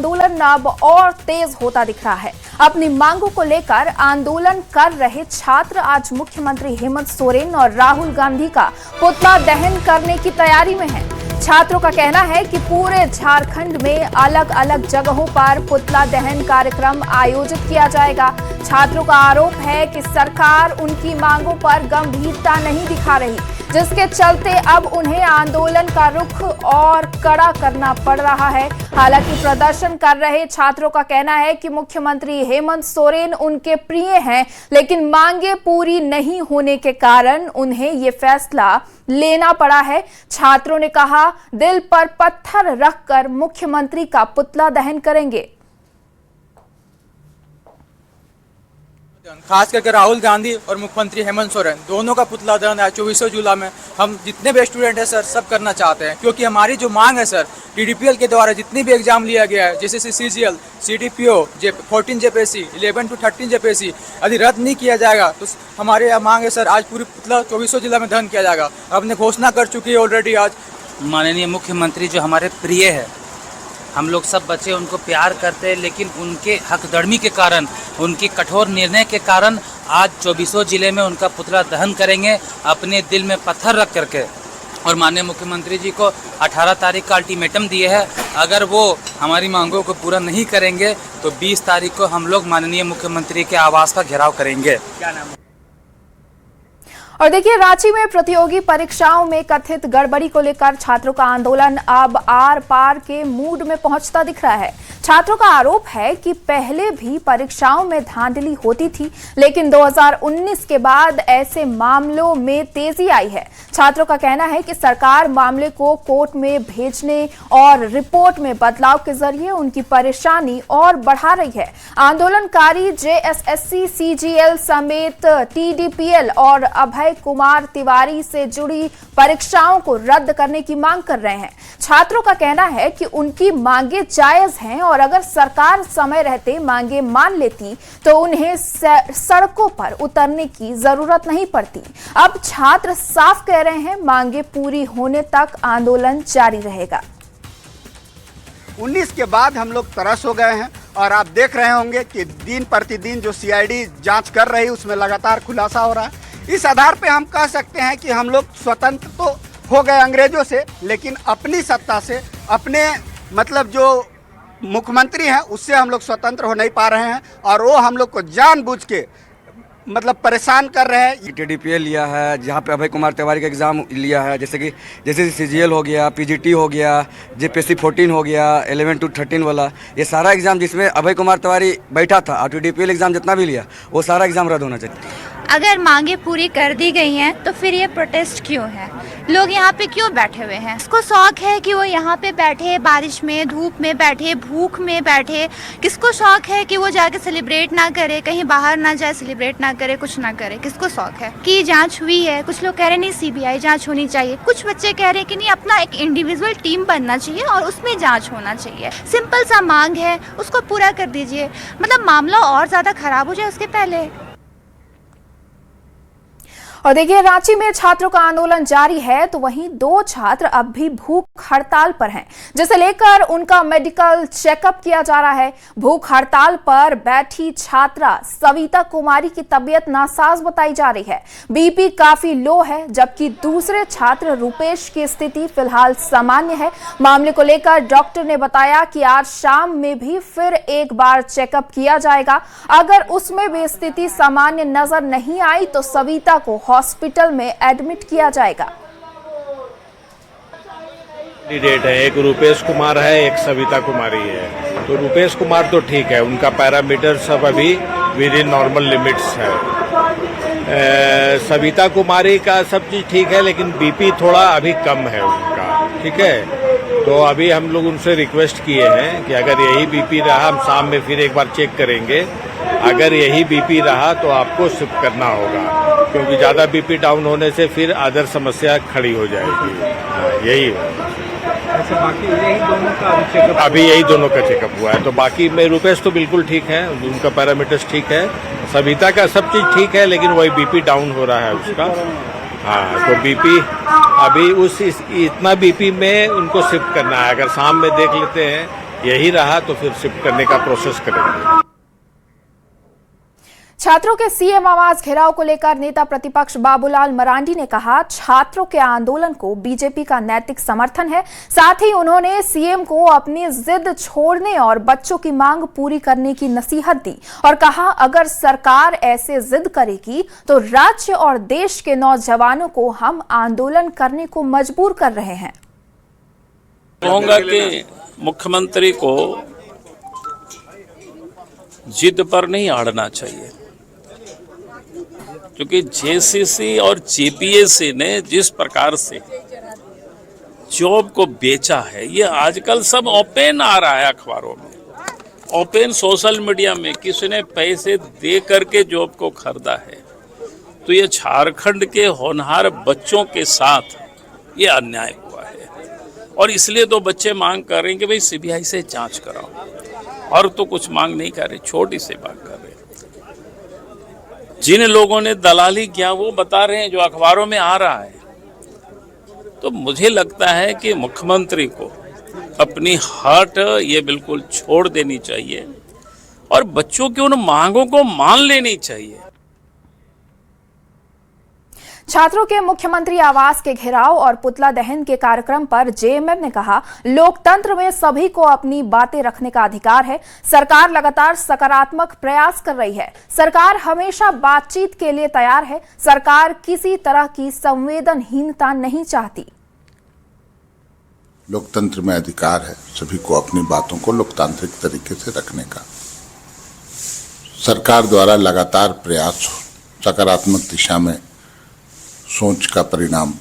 आंदोलन अब और तेज होता दिख रहा है। अपनी मांगों को लेकर आंदोलन कर रहे छात्र आज मुख्यमंत्री हेमंत सोरेन और राहुल गांधी का पुतला दहन करने की तैयारी में हैं। छात्रों का कहना है कि पूरे झारखंड में अलग अलग जगहों पर पुतला दहन कार्यक्रम आयोजित किया जाएगा। छात्रों का आरोप है कि सरकार उनकी मांगों पर गंभीरता नहीं दिखा रही, जिसके चलते अब उन्हें आंदोलन का रुख और कड़ा करना पड़ रहा है। हालांकि प्रदर्शन कर रहे छात्रों का कहना है कि मुख्यमंत्री हेमंत सोरेन उनके प्रिय हैं, लेकिन मांगे पूरी नहीं होने के कारण उन्हें ये फैसला लेना पड़ा है। छात्रों ने कहा, दिल पर पत्थर रखकर मुख्यमंत्री का पुतला दहन करेंगे। खास करके राहुल गांधी और मुख्यमंत्री हेमंत सोरेन दोनों का पुतला दहन है 24 जुलाई में। हम जितने भी स्टूडेंट हैं सर सब करना चाहते हैं, क्योंकि हमारी जो मांग है सर टीडीपीएल के द्वारा जितनी भी एग्जाम लिया गया है, जैसे CGL, CDPO, 14 JPSC, 11 to 13 JPSC, यदि रद्द नहीं किया जाएगा तो हमारे यहाँ मांग है सर आज पूरी पुतला 24 जुलाई में दहन किया जाएगा। हमने घोषणा कर चुकी है ऑलरेडी। आज माननीय मुख्यमंत्री जो हमारे प्रिय है, हम लोग सब बच्चे उनको प्यार करते हैं, लेकिन उनके हकदर्मी के कारण, उनकी कठोर निर्णय के कारण आज 24 जिले में उनका पुतला दहन करेंगे अपने दिल में पत्थर रख करके। और माननीय मुख्यमंत्री जी को 18 तारीख का अल्टीमेटम दिए है, अगर वो हमारी मांगों को पूरा नहीं करेंगे तो 20 तारीख को हम लोग माननीय मुख्यमंत्री के आवास का घेराव करेंगे। क्या नाम है? और देखिए, रांची में प्रतियोगी परीक्षाओं में कथित गड़बड़ी को लेकर छात्रों का आंदोलन अब आर पार के मूड में पहुंचता दिख रहा है। छात्रों का आरोप है कि पहले भी परीक्षाओं में धांधली होती थी, लेकिन 2019 के बाद ऐसे मामलों में तेजी आई है। छात्रों का कहना है कि सरकार मामले को कोर्ट में भेजने और रिपोर्ट में बदलाव के जरिए उनकी परेशानी और बढ़ा रही है। आंदोलनकारी जेएसएससी, सीजीएल समेत टीडीपीएल और अभय कुमार तिवारी से जुड़ी परीक्षाओं को रद्द करने की मांग कर रहे हैं। छात्रों का कहना है कि उनकी मांगे जायज हैं और अगर सरकार समय रहते मांगे मान लेती तो उन्हें सड़कों पर उतरने की जरूरत नहीं पड़ती। अब छात्र साफ कह रहे हैं, मांगे पूरी होने तक आंदोलन जारी रहेगा। 19 के बाद हम लोग तरस हो गए हैं और आप देख रहे होंगे कि दिन प्रतिदिन जो सीआईडी जांच कर रही है उसमें लगातार खुलासा हो रहा है। इस आधार पे हम कह सकते हैं कि हम लोग स्वतंत्र तो हो गए अंग्रेजों से, लेकिन अपनी सत्ता से, अपने मतलब जो मुख्यमंत्री हैं उससे हम लोग स्वतंत्र हो नहीं पा रहे हैं और वो हम लोग को जानबूझ के मतलब परेशान कर रहे हैं। टीडीपीएल लिया है, जहाँ पे अभय कुमार तिवारी का एग्ज़ाम लिया है, जैसे सीजीएल हो गया, पीजीटी हो गया, जेपीएससी 14 हो गया, 11 to 13 वाला, ये सारा एग्ज़ाम जिसमें अभय कुमार तिवारी बैठा था और टीडीपीएल एग्ज़ाम जितना भी लिया वो सारा एग्ज़ाम रद्द होना चाहिए। अगर मांगे पूरी कर दी गई हैं तो फिर ये प्रोटेस्ट क्यों है? लोग यहाँ पे क्यों बैठे हुए हैं? इसको शौक है कि वो यहाँ पे बैठे, बारिश में, धूप में बैठे, भूख में बैठे। किसको शौक है कि वो जाके सेलिब्रेट ना करे, कहीं बाहर ना जाए, सेलिब्रेट ना करे, कुछ ना करे? किसको शौक है कि जांच हुई है? कुछ लोग कह रहे नहीं सीबीआई जांच होनी चाहिए, कुछ बच्चे कह रहे कि नहीं अपना एक इंडिविजुअल टीम बनना चाहिए और उसमें जांच होना चाहिए। सिंपल सा मांग है, उसको पूरा कर दीजिए। मतलब मामला और ज्यादा खराब हो जाए उसके पहले। और देखिए, रांची में छात्रों का आंदोलन जारी है तो वहीं 2 छात्र अब भी भूख हड़ताल पर हैं, जिसे लेकर उनका मेडिकल चेकअप किया जा रहा है। भूख हड़ताल पर बैठी छात्रा सविता कुमारी की तबीयत नासाज बताई जा रही है। बीपी काफी लो है, जबकि दूसरे छात्र रुपेश की स्थिति फिलहाल सामान्य है। मामले को लेकर डॉक्टर ने बताया कि आज शाम में भी फिर एक बार चेकअप किया जाएगा। अगर उसमें भी स्थिति सामान्य नजर नहीं आई तो सविता को हॉस्पिटल में एडमिट किया जाएगा। कैंडिडेट है, एक रुपेश कुमार है, एक सविता कुमारी है। तो रुपेश कुमार तो ठीक है, उनका पैरामीटर सब अभी विद इन नॉर्मल लिमिट्स है। सविता कुमारी का सब चीज ठीक है, लेकिन बीपी थोड़ा अभी कम है उनका, ठीक है। तो अभी हम लोग उनसे रिक्वेस्ट किए हैं कि अगर यही बीपी रहा, हम शाम में फिर एक बार चेक करेंगे, अगर यही बीपी रहा तो आपको शिफ्ट करना होगा, क्योंकि ज़्यादा बीपी डाउन होने से फिर अदर समस्या खड़ी हो जाएगी। यही बाकी यही दोनों का चेकअप, अभी यही दोनों का चेकअप हुआ है। तो बाकी में रुपेश तो बिल्कुल ठीक है, उनका पैरामीटर्स ठीक है, सविता का सब चीज़ ठीक है, लेकिन वही बीपी डाउन हो रहा है उसका। हाँ, तो बीपी अभी इतना बीपी में उनको शिफ्ट करना है। अगर शाम में देख लेते हैं यही रहा तो फिर शिफ्ट करने का प्रोसेस करेंगे। छात्रों के सीएम आवास घेराव को लेकर नेता प्रतिपक्ष बाबूलाल मरांडी ने कहा, छात्रों के आंदोलन को बीजेपी का नैतिक समर्थन है। साथ ही उन्होंने सीएम को अपनी जिद छोड़ने और बच्चों की मांग पूरी करने की नसीहत दी और कहा, अगर सरकार ऐसे जिद करेगी तो राज्य और देश के नौजवानों को हम आंदोलन करने को मजबूर कर रहे हैं। कहूंगा कि मुख्यमंत्री को जिद पर नहीं अड़ना चाहिए, क्योंकि जेसीसी और जेपीएससी ने जिस प्रकार से जॉब को बेचा है, ये आजकल सब ओपन आ रहा है अखबारों में, ओपन सोशल मीडिया में, किसी ने पैसे दे करके जॉब को खरीदा है। तो ये झारखंड के होनहार बच्चों के साथ ये अन्याय हुआ है और इसलिए तो बच्चे मांग कर रहे हैं कि भाई सीबीआई से जांच कराओ, और तो कुछ मांग नहीं कर रहे, छोटी सी बात कर रहे हैं। जिन लोगों ने दलाली किया वो बता रहे हैं जो अखबारों में आ रहा है। तो मुझे लगता है कि मुख्यमंत्री को अपनी हट ये बिल्कुल छोड़ देनी चाहिए और बच्चों की उन मांगों को मान लेनी चाहिए। छात्रों के मुख्यमंत्री आवास के घेराव और पुतला दहन के कार्यक्रम पर जेएमएम ने कहा, लोकतंत्र में सभी को अपनी बातें रखने का अधिकार है। सरकार लगातार सकारात्मक प्रयास कर रही है। सरकार हमेशा बातचीत के लिए तैयार है। सरकार किसी तरह की संवेदनहीनता नहीं चाहती। लोकतंत्र में अधिकार है सभी को अपनी बातों को लोकतांत्रिक तरीके से रखने का। सरकार द्वारा लगातार प्रयास सकारात्मक दिशा में सोच का परिणाम।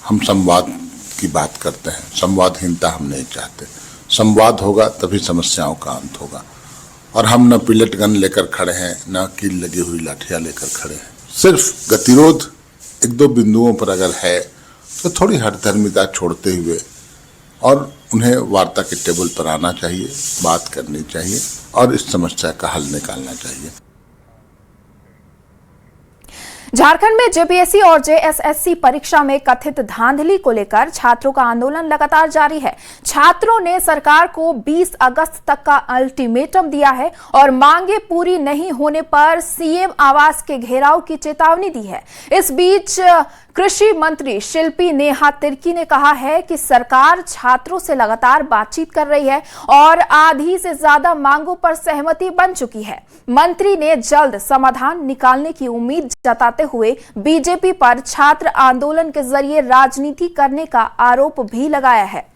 हम संवाद की बात करते हैं, संवादहीनता हम नहीं चाहते। संवाद होगा तभी समस्याओं का अंत होगा। और हम न पिलेट गन लेकर खड़े हैं, न कील लगी हुई लाठियां लेकर खड़े हैं। सिर्फ गतिरोध एक दो बिंदुओं पर अगर है तो थोड़ी हठधर्मिता छोड़ते हुए और उन्हें वार्ता के टेबल पर आना चाहिए, बात करनी चाहिए और इस समस्या का हल निकालना चाहिए। झारखंड में जेपीएससी और जेएसएससी परीक्षा में कथित धांधली को लेकर छात्रों का आंदोलन लगातार जारी है। छात्रों ने सरकार को 20 अगस्त तक का अल्टीमेटम दिया है और मांगे पूरी नहीं होने पर सीएम आवास के घेराव की चेतावनी दी है। इस बीच कृषि मंत्री शिल्पी नेहा तिर्की ने कहा है कि सरकार छात्रों से लगातार बातचीत कर रही है और आधी से ज्यादा मांगों पर सहमति बन चुकी है। मंत्री ने जल्द समाधान निकालने की उम्मीद जताते हुए बीजेपी पर छात्र आंदोलन के जरिए राजनीति करने का आरोप भी लगाया है।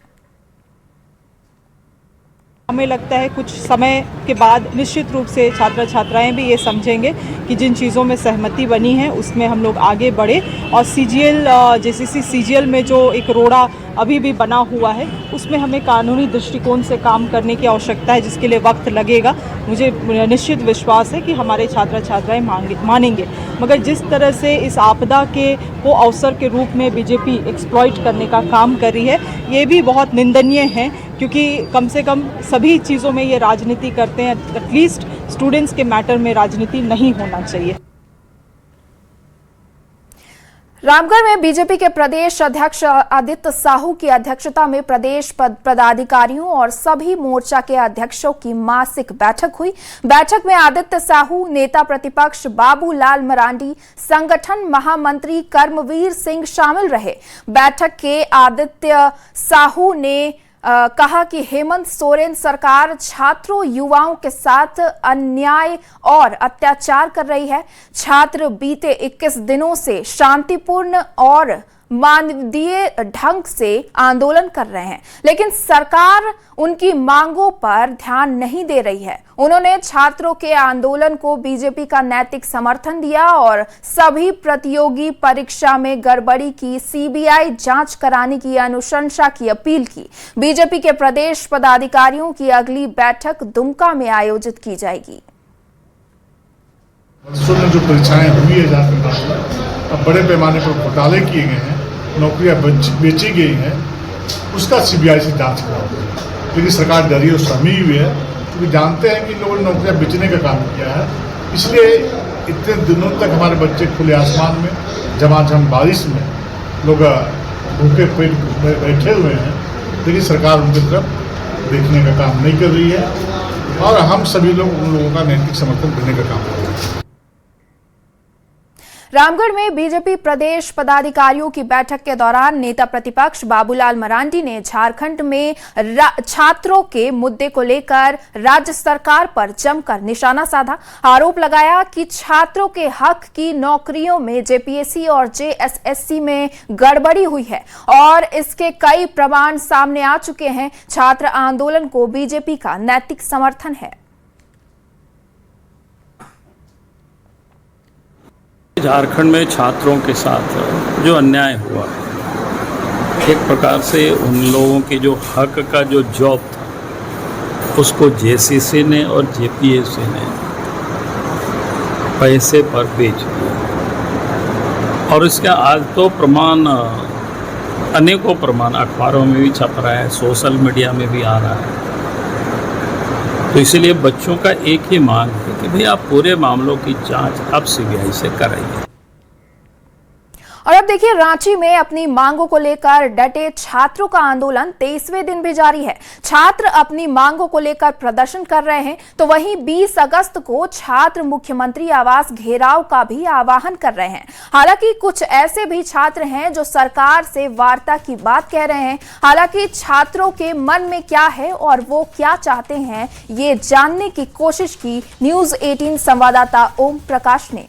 हमें लगता है कुछ समय के बाद निश्चित रूप से छात्र छात्राएं भी ये समझेंगे कि जिन चीज़ों में सहमति बनी है उसमें हम लोग आगे बढ़े और सीजीएल जेसीसी सीजीएल में जो एक रोड़ा अभी भी बना हुआ है उसमें हमें कानूनी दृष्टिकोण से काम करने की आवश्यकता है, जिसके लिए वक्त लगेगा। मुझे निश्चित विश्वास है कि हमारे छात्र छात्राएं मानेंगे, मगर जिस तरह से इस आपदा को अवसर के रूप में बीजेपी एक्सप्लॉइट करने का काम कर रही है, ये भी बहुत निंदनीय है, क्योंकि कम से कम सभी चीज़ों में ये राजनीति करते हैं। एटलीस्ट स्टूडेंट्स के मैटर में राजनीति नहीं होना चाहिए। रामगढ़ में बीजेपी के प्रदेश अध्यक्ष आदित्य साहू की अध्यक्षता में प्रदेश पदाधिकारियों और सभी मोर्चा के अध्यक्षों की मासिक बैठक हुई। बैठक में आदित्य साहू, नेता प्रतिपक्ष बाबूलाल मरांडी, संगठन महामंत्री कर्मवीर सिंह शामिल रहे। बैठक के आदित्य साहू ने कहा कि हेमंत सोरेन सरकार छात्रों युवाओं के साथ अन्याय और अत्याचार कर रही है। छात्र बीते 21 दिनों से शांतिपूर्ण और मानवीय ढंग से आंदोलन कर रहे हैं, लेकिन सरकार उनकी मांगों पर ध्यान नहीं दे रही है। उन्होंने छात्रों के आंदोलन को बीजेपी का नैतिक समर्थन दिया और सभी प्रतियोगी परीक्षा में गड़बड़ी की सीबीआई जांच कराने की अनुशंसा की अपील की। बीजेपी के प्रदेश पदाधिकारियों की अगली बैठक दुमका में आयोजित की जाएगी। वर्षों में जो परीक्षाएं हुई है झारखंड, अब बड़े पैमाने पर घोटाले किए गए हैं, नौकरियां बेची गई हैं, उसका सीबीआई से जांच कराओ। लेकिन सरकार डरी और सहमी हुई है, क्योंकि जानते हैं कि इन लोगों ने नौकरियां बेचने का काम किया है। इसलिए इतने दिनों तक हमारे बच्चे खुले आसमान में, झमाझम बारिश में, लोग भूखे पेट बैठे हुए हैं, लेकिन सरकार उनकी तरफ देखने का काम नहीं कर रही है और हम सभी लोग उन लोगों का नैतिक समर्थन देने का काम कर रहे हैं। रामगढ़ में बीजेपी प्रदेश पदाधिकारियों की बैठक के दौरान नेता प्रतिपक्ष बाबूलाल मरांडी ने झारखंड में छात्रों के मुद्दे को लेकर राज्य सरकार पर जमकर निशाना साधा। आरोप लगाया कि छात्रों के हक की नौकरियों में जेपीएससी और जेएसएससी में गड़बड़ी हुई है और इसके कई प्रमाण सामने आ चुके हैं। छात्र आंदोलन को बीजेपी का नैतिक समर्थन है। झारखंड में छात्रों के साथ जो अन्याय हुआ है, एक प्रकार से उन लोगों के जो हक का जो जॉब था उसको जेसीसी ने और जेपीएससी ने पैसे पर बेच दिया और इसका आज तो प्रमाण अनेकों प्रमाण अखबारों में भी छप रहा है, सोशल मीडिया में भी आ रहा है। तो इसलिए बच्चों का एक ही मांग है कि भाई आप पूरे मामलों की जांच अब सीबीआई से कराइए। और अब देखिए, रांची में अपनी मांगों को लेकर डटे छात्रों का आंदोलन 23वें दिन भी जारी है। छात्र अपनी मांगों को लेकर प्रदर्शन कर रहे हैं, तो वहीं 20 अगस्त को छात्र मुख्यमंत्री आवास घेराव का भी आह्वान कर रहे हैं। हालांकि कुछ ऐसे भी छात्र हैं जो सरकार से वार्ता की बात कह रहे हैं। हालांकि छात्रों के मन में क्या है और वो क्या चाहते हैं, ये जानने की कोशिश की न्यूज़ 18 संवाददाता ओम प्रकाश ने।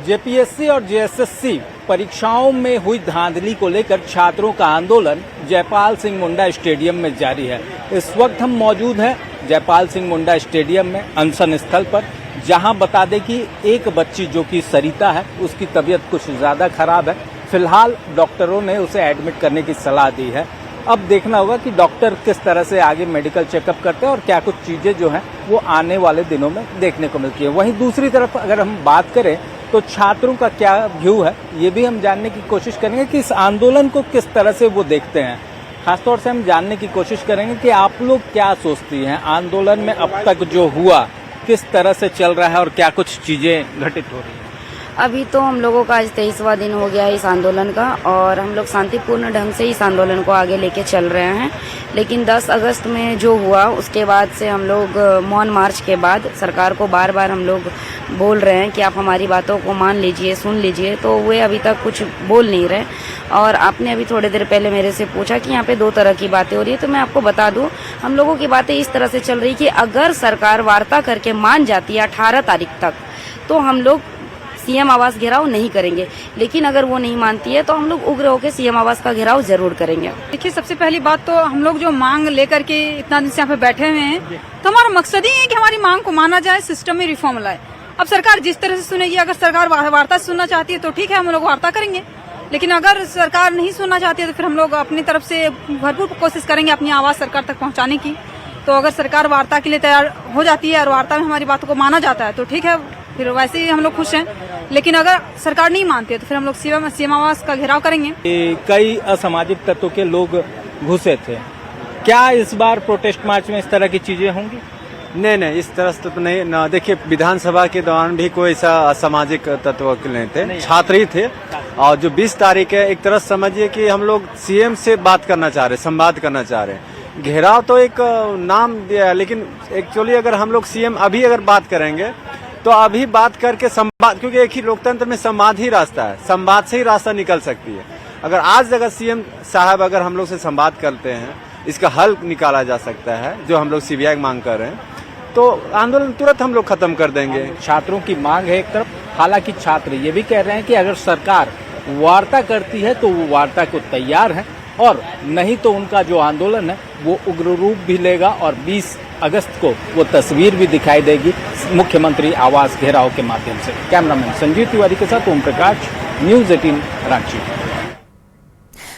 जेपीएससी और जेएसएससी परीक्षाओं में हुई धांधली को लेकर छात्रों का आंदोलन जयपाल सिंह मुंडा स्टेडियम में जारी है। इस वक्त हम मौजूद हैं जयपाल सिंह मुंडा स्टेडियम में अनशन स्थल पर, जहां बता दें कि एक बच्ची जो कि सरिता है उसकी तबीयत कुछ ज़्यादा खराब है। फिलहाल डॉक्टरों ने उसे एडमिट करने की सलाह दी है। अब देखना होगा कि डॉक्टर किस तरह से आगे मेडिकल चेकअप करते हैं और क्या कुछ चीज़ें जो हैं वो आने वाले दिनों में देखने को मिलती है। वहीं दूसरी तरफ अगर हम बात करें तो छात्रों का क्या व्यू है, ये भी हम जानने की कोशिश करेंगे कि इस आंदोलन को किस तरह से वो देखते हैं। खासतौर से हम जानने की कोशिश करेंगे कि आप लोग क्या सोचती हैं, आंदोलन में अब तक जो हुआ किस तरह से चल रहा है और क्या कुछ चीज़ें घटित हो रही हैं। अभी तो हम लोगों का आज 23वां दिन हो गया है इस आंदोलन का और हम लोग शांतिपूर्ण ढंग से इस आंदोलन को आगे लेके चल रहे हैं। लेकिन 10 अगस्त में जो हुआ उसके बाद से हम लोग मौन मार्च के बाद सरकार को बार बार हम लोग बोल रहे हैं कि आप हमारी बातों को मान लीजिए, सुन लीजिए, तो वे अभी तक कुछ बोल नहीं रहे। और आपने अभी थोड़ी देर पहले मेरे से पूछा कि यहाँ पे 2 तरह की बातें हो रही है, तो मैं आपको बता दूं हम लोगों की बातें इस तरह से चल रही कि अगर सरकार वार्ता करके मान जाती है 18 तारीख तक तो हम लोग सीएम आवास घेराव नहीं करेंगे, लेकिन अगर वो नहीं मानती है तो हम लोग उग्र होकर सीएम आवास का घेराव जरूर करेंगे। देखिए, सबसे पहली बात तो हम लोग जो मांग लेकर के इतना दिन से यहाँ पे बैठे हुए हैं, तो हमारा मकसद ही है कि हमारी मांग को माना जाए, सिस्टम में रिफॉर्म लाए। अब सरकार जिस तरह से सुनेगी, अगर सरकार वार्ता सुनना चाहती है तो ठीक है, हम लोग वार्ता करेंगे, लेकिन अगर सरकार नहीं सुनना चाहती है तो फिर हम लोग अपनी तरफ से भरपूर कोशिश करेंगे अपनी आवाज सरकार तक पहुँचाने की। तो अगर सरकार वार्ता के लिए तैयार हो जाती है और वार्ता में हमारी बातों को माना जाता है तो ठीक है, फिर वैसे ही हम लोग खुश हैं। लेकिन अगर सरकार नहीं मानती है तो फिर हम लोग सीएम आवास का घेराव करेंगे। कई असामाजिक तत्वों के लोग घुसे थे, क्या इस बार प्रोटेस्ट मार्च में इस तरह की चीजें होंगी? नहीं, इस तरह से तो नहीं ना। देखिए, विधानसभा के दौरान भी कोई ऐसा असामाजिक तत्व नहीं थे, छात्र ही थे। और जो 20 तारीख है, एक तरह समझिए कि हम लोग सीएम से बात करना चाह रहे, संवाद करना चाह रहे हैं। घेराव तो एक नाम दिया है, लेकिन एक्चुअली अगर हम लोग सीएम अभी अगर बात करेंगे तो अभी बात करके संवाद, क्योंकि एक ही लोकतंत्र में संवाद ही रास्ता है, संवाद से ही रास्ता निकल सकती है। अगर आज अगर सीएम साहब अगर हम लोग से संवाद करते हैं, इसका हल निकाला जा सकता है, जो हम लोग सीबीआई मांग कर रहे हैं, तो आंदोलन तुरंत हम लोग खत्म कर देंगे। छात्रों की मांग है एक तरफ, हालांकि छात्र ये भी कह रहे हैं कि अगर सरकार वार्ता करती है तो वो वार्ता को तैयार है, और नहीं तो उनका जो आंदोलन है वो उग्र रूप भी लेगा और 20 अगस्त को वो तस्वीर भी दिखाई देगी मुख्यमंत्री आवास घेराव के माध्यम से। कैमरामैन संजीव तिवारी के साथ ओम प्रकाश, न्यूज़ 18 रांची।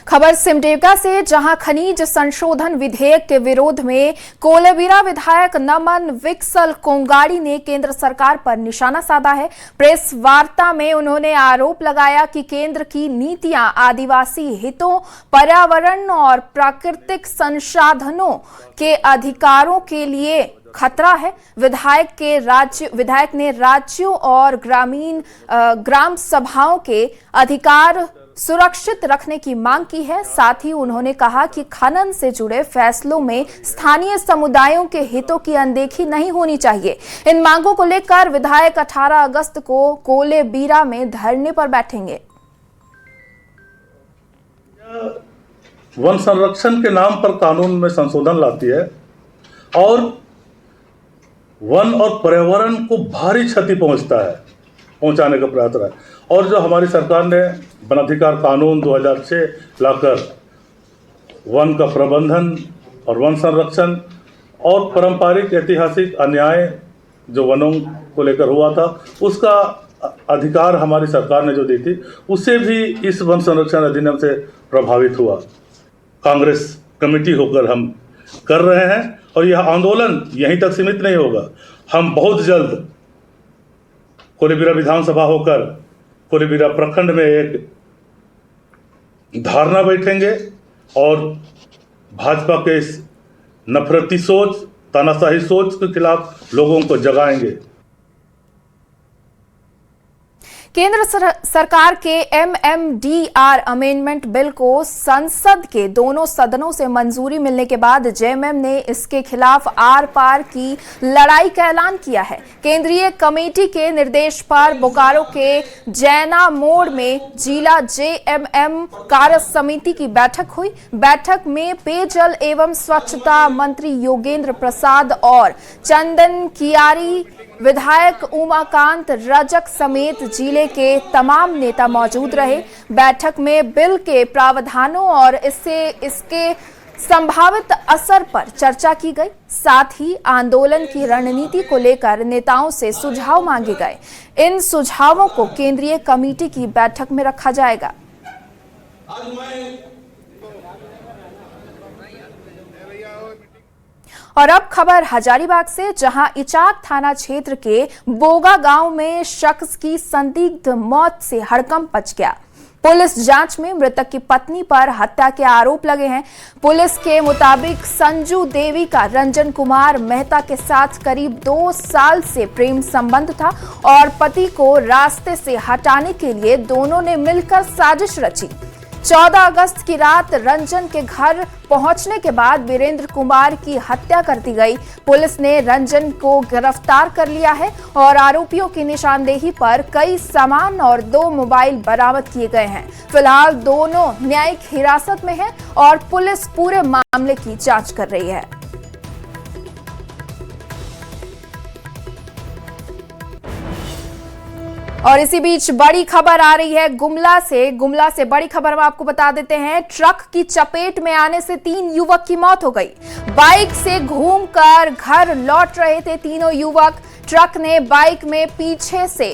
खबर सिमडेगा से, जहां खनिज संशोधन विधेयक के विरोध में कोलेबिरा विधायक नमन विक्सल कोंगाड़ी ने केंद्र सरकार पर निशाना साधा है। प्रेस वार्ता में उन्होंने आरोप लगाया कि केंद्र की नीतियां आदिवासी हितों, पर्यावरण और प्राकृतिक संसाधनों के अधिकारों के लिए खतरा है। विधायक ने राज्यों और ग्राम सभाओं के अधिकार सुरक्षित रखने की मांग की है। साथ ही उन्होंने कहा कि खनन से जुड़े फैसलों में स्थानीय समुदायों के हितों की अनदेखी नहीं होनी चाहिए। इन मांगों को लेकर विधायक 18 अगस्त को कोले बीरा में धरने पर बैठेंगे। वन संरक्षण के नाम पर कानून में संशोधन लाती है और वन और पर्यावरण को भारी क्षति पहुंचाने का प्रयास रहा है। और जो हमारी सरकार ने वनाधिकार कानून 2006 लाकर वन का प्रबंधन और वन संरक्षण और पारंपरिक ऐतिहासिक अन्याय जो वनों को लेकर हुआ था उसका अधिकार हमारी सरकार ने जो दी थी उससे भी इस वन संरक्षण अधिनियम से प्रभावित हुआ। कांग्रेस कमेटी होकर हम कर रहे हैं और यह आंदोलन यहीं तक सीमित नहीं होगा। हम बहुत जल्द कोलेबिरा विधानसभा होकर कोलेबिरा प्रखंड में एक धारणा बैठेंगे और भाजपा के इस नफरती सोच, तानाशाही सोच के खिलाफ लोगों को जगाएंगे। केंद्र सरकार के MMDR अमेंडमेंट बिल को संसद के दोनों सदनों से मंजूरी मिलने के बाद जेएमएम ने इसके खिलाफ आर पार की लड़ाई का ऐलान किया है। केंद्रीय कमेटी के निर्देश पर बोकारो के जैना मोड़ में जिला जेएमएम कार्य समिति की बैठक हुई। बैठक में पेयजल एवं स्वच्छता मंत्री योगेंद्र प्रसाद और चंदन कियारी, विधायक उमाकांत रजक समेत जिले के तमाम नेता मौजूद रहे। बैठक में बिल के प्रावधानों और इसके संभावित असर पर चर्चा की गई। साथ ही आंदोलन की रणनीति को लेकर नेताओं से सुझाव मांगे गए। इन सुझावों को केंद्रीय कमेटी की बैठक में रखा जाएगा। और अब खबर हजारीबाग से, जहां इचाक थाना क्षेत्र के बोगा गांव में शख्स की संदिग्ध मौत से हड़कंप मच गया। पुलिस जांच में मृतक की पत्नी पर हत्या के आरोप लगे हैं। पुलिस के मुताबिक संजू देवी का रंजन कुमार मेहता के साथ करीब 2 साल से प्रेम संबंध था और पति को रास्ते से हटाने के लिए दोनों ने मिलकर साजिश रची। 14 अगस्त की रात रंजन के घर पहुंचने के बाद वीरेंद्र कुमार की हत्या कर दी गई। पुलिस ने रंजन को गिरफ्तार कर लिया है और आरोपियों की निशानदेही पर कई सामान और 2 मोबाइल बरामद किए गए हैं। फिलहाल दोनों न्यायिक हिरासत में हैं और पुलिस पूरे मामले की जांच कर रही है। और इसी बीच बड़ी खबर आ रही है गुमला से बड़ी खबर हम आपको बता देते हैं। ट्रक की चपेट में आने से 3 युवक की मौत हो गई। बाइक से घूमकर घर लौट रहे थे तीनों युवक। ट्रक ने बाइक में पीछे से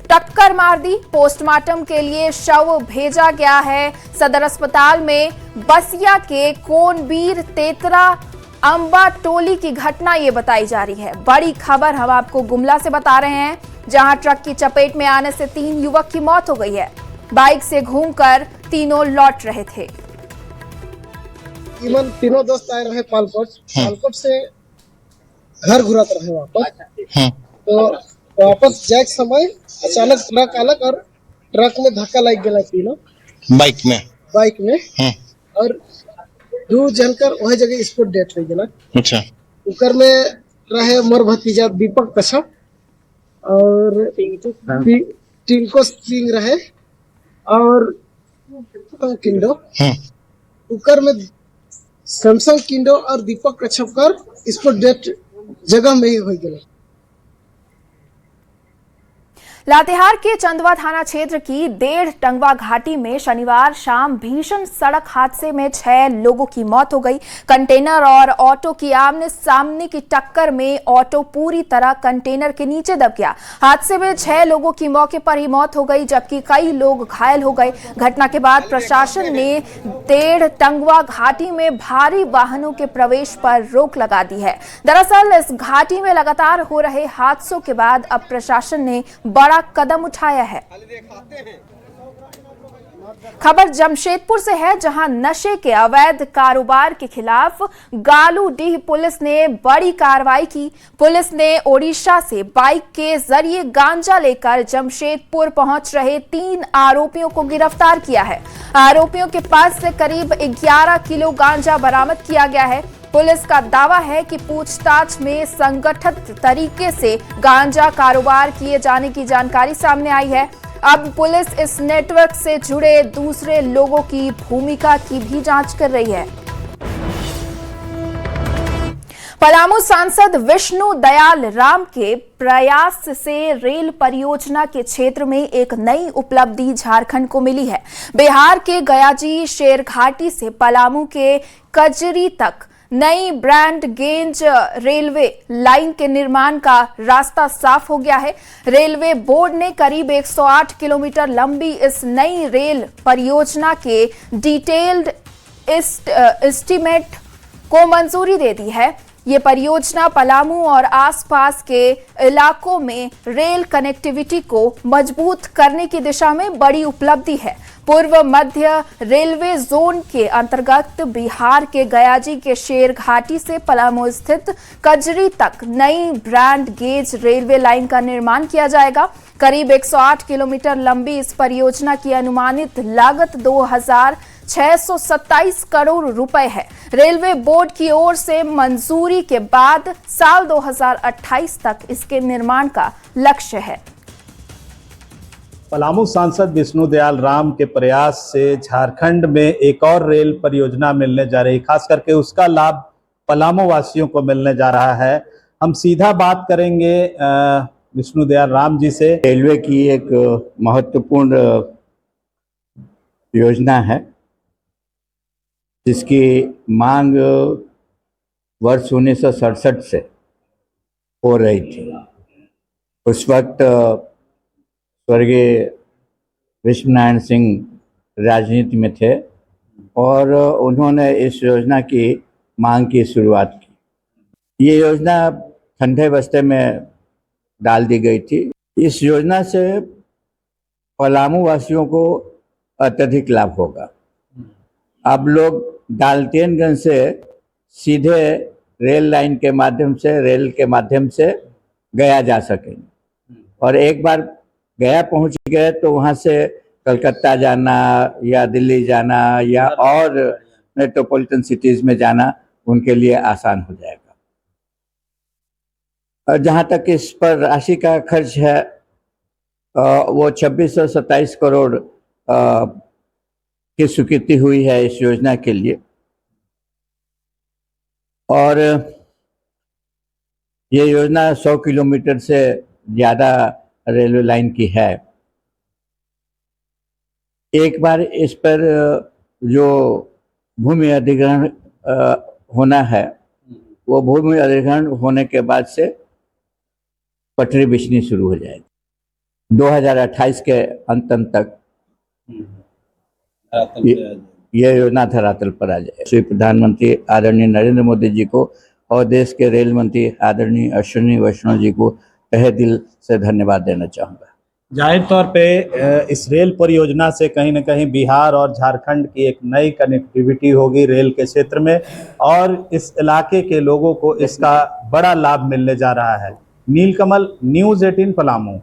टक्कर मार दी। पोस्टमार्टम के लिए शव भेजा गया है सदर अस्पताल में। बसिया के कोनबीर तेतरा अंबा टोली की घटना ये बताई जा रही है। बड़ी खबर हम आपको गुमला से बता रहे हैं, जहां ट्रक की चपेट में आने से 3 युवक की मौत हो गई है। बाइक से घूमकर तीनों लौट रहे थे। तीनों दोस्त आए रहे पालकोट से घर घुरत रहे वापस। तो वापस जाए समय अचानक ट्रक आलक और ट्रक में धक्का लग गया तीनों बाइक में और 2 जनकर वही जगह स्पॉट डेथ हो गया। अच्छा, उकर में रहे मोर भतीजा दीपक कश्यप और टिंको सिंह रहे और किंडो। उकर में सैमसंग किंडो और दीपक कश्यप कर स्पॉट डेथ जगह में ही हो गया। लातेहार के चंदवा थाना क्षेत्र की 1.5 टंगवा घाटी में शनिवार शाम भीषण सड़क हादसे में 6 लोगों की मौत हो गई। कंटेनर और ऑटो की आमने सामने की टक्कर में ऑटो पूरी तरह कंटेनर के नीचे दब गया। हादसे में 6 लोगों की मौके पर ही मौत हो गई, जबकि कई लोग घायल हो गए। घटना के बाद प्रशासन ने 1.5 टंगवा घाटी में भारी वाहनों के प्रवेश पर रोक लगा दी है। दरअसल इस घाटी में लगातार हो रहे हादसों के बाद अब प्रशासन ने बड़ा कदम उठाया है। खबर जमशेदपुर से है, जहां नशे के अवैध कारोबार के खिलाफ गालूडीह पुलिस ने बड़ी कार्रवाई की। पुलिस ने ओडिशा से बाइक के जरिए गांजा लेकर जमशेदपुर पहुंच रहे 3 आरोपियों को गिरफ्तार किया है। आरोपियों के पास से करीब 11 किलो गांजा बरामद किया गया है। पुलिस का दावा है कि पूछताछ में संगठित तरीके से गांजा कारोबार किए जाने की जानकारी सामने आई है। अब पुलिस इस नेटवर्क से जुड़े दूसरे लोगों की भूमिका की भी जांच कर रही है। पलामू सांसद विष्णु दयाल राम के प्रयास से रेल परियोजना के क्षेत्र में एक नई उपलब्धि झारखंड को मिली है। बिहार के गयाजी शेरघाटी से पलामू के कजरी तक नई ब्रॉड गेज रेलवे लाइन के निर्माण का रास्ता साफ हो गया है। रेलवे बोर्ड ने करीब 108 किलोमीटर लंबी इस नई रेल परियोजना के डिटेल्ड एस्टीमेट को मंजूरी दे दी है। ये परियोजना पलामू और आसपास के इलाकों में रेल कनेक्टिविटी को मजबूत करने की दिशा में बड़ी उपलब्धि है। पूर्व मध्य रेलवे जोन के अंतर्गत बिहार के गयाजी के शेरघाटी से पलामू स्थित कजरी तक नई ब्रॉड गेज रेलवे लाइन का निर्माण किया जाएगा। करीब 108 किलोमीटर लंबी इस परियोजना की अनुमानित लागत 2,627 करोड़ रुपए है। रेलवे बोर्ड की ओर से मंजूरी के बाद साल 2028 तक इसके निर्माण का लक्ष्य है। पलामू सांसद विष्णु दयाल राम के प्रयास से झारखंड में एक और रेल परियोजना मिलने जा रही, खास करके उसका लाभ पलामू वासियों को मिलने जा रहा है। हम सीधा बात करेंगे विष्णु दयाल राम जी से। रेलवे की एक महत्वपूर्ण योजना है जिसकी मांग वर्ष 1967 से हो रही थी। उस वक्त स्वर्गीय विश्वनारायण सिंह राजनीति में थे और उन्होंने इस योजना की मांग की शुरुआत की। ये योजना ठंडे बस्ते में डाल दी गई थी। इस योजना से पलामू वासियों को अत्यधिक लाभ होगा। अब लोग डाल्टेनगंज से सीधे रेल लाइन के माध्यम से, रेल के माध्यम से गया जा सकेंगे और एक बार गया पहुंच गए तो वहां से कलकत्ता जाना या दिल्ली जाना या और मेट्रोपॉलिटन सिटीज में जाना उनके लिए आसान हो जाएगा। और जहां तक इस पर राशि का खर्च है वो 2627 करोड़ की स्वीकृति हुई है इस योजना के लिए। और ये योजना 100 किलोमीटर से ज़्यादा रेलवे लाइन की है। एक बार इस पर जो भूमि अधिग्रहण होना है, वो भूमि अधिग्रहण होने के बाद से पटरी बिछनी शुरू हो जाएगी। 2028 के अंत तक यह योजना धरातल पर आ जाए। श्री प्रधानमंत्री आदरणीय नरेंद्र मोदी जी को और देश के रेल मंत्री आदरणीय अश्विनी वैष्णव जी को तहे दिल से धन्यवाद देना चाहूँगा। जाहिर तौर पे इस रेल परियोजना से कहीं न कहीं बिहार और झारखंड की एक नई कनेक्टिविटी होगी रेल के क्षेत्र में और इस इलाके के लोगों को इसका बड़ा लाभ मिलने जा रहा है। नीलकमल, न्यूज़ 18 पलामू।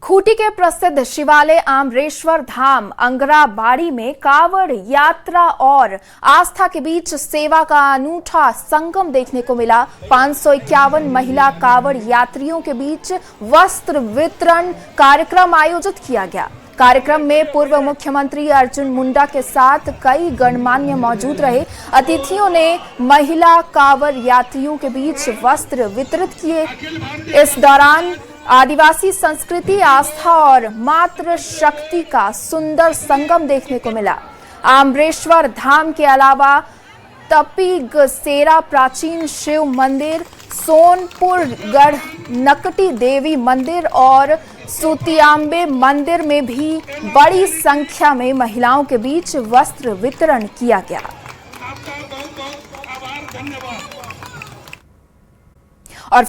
खूंटी के प्रसिद्ध शिवालय आम्रेश्वर धाम अंगराबाड़ी में कावड़ यात्रा और आस्था के बीच सेवा का अनूठा संगम देखने को मिला। 551 महिला कावड़ यात्रियों के बीच वस्त्र वितरण कार्यक्रम आयोजित किया गया। कार्यक्रम में पूर्व मुख्यमंत्री अर्जुन मुंडा के साथ कई गणमान्य मौजूद रहे। अतिथियों ने महिला कावड़ यात्रियों के बीच वस्त्र वितरित किए। इस दौरान आदिवासी संस्कृति, आस्था और मातृ शक्ति का सुंदर संगम देखने को मिला। आम्रेश्वर धाम के अलावा तपीगसेरा प्राचीन शिव मंदिर, सोनपुर गढ़ नकटी देवी मंदिर और सुतियांबे मंदिर में भी बड़ी संख्या में महिलाओं के बीच वस्त्र वितरण किया गया। आपका बहुत बहुत आभार, धन्यवाद।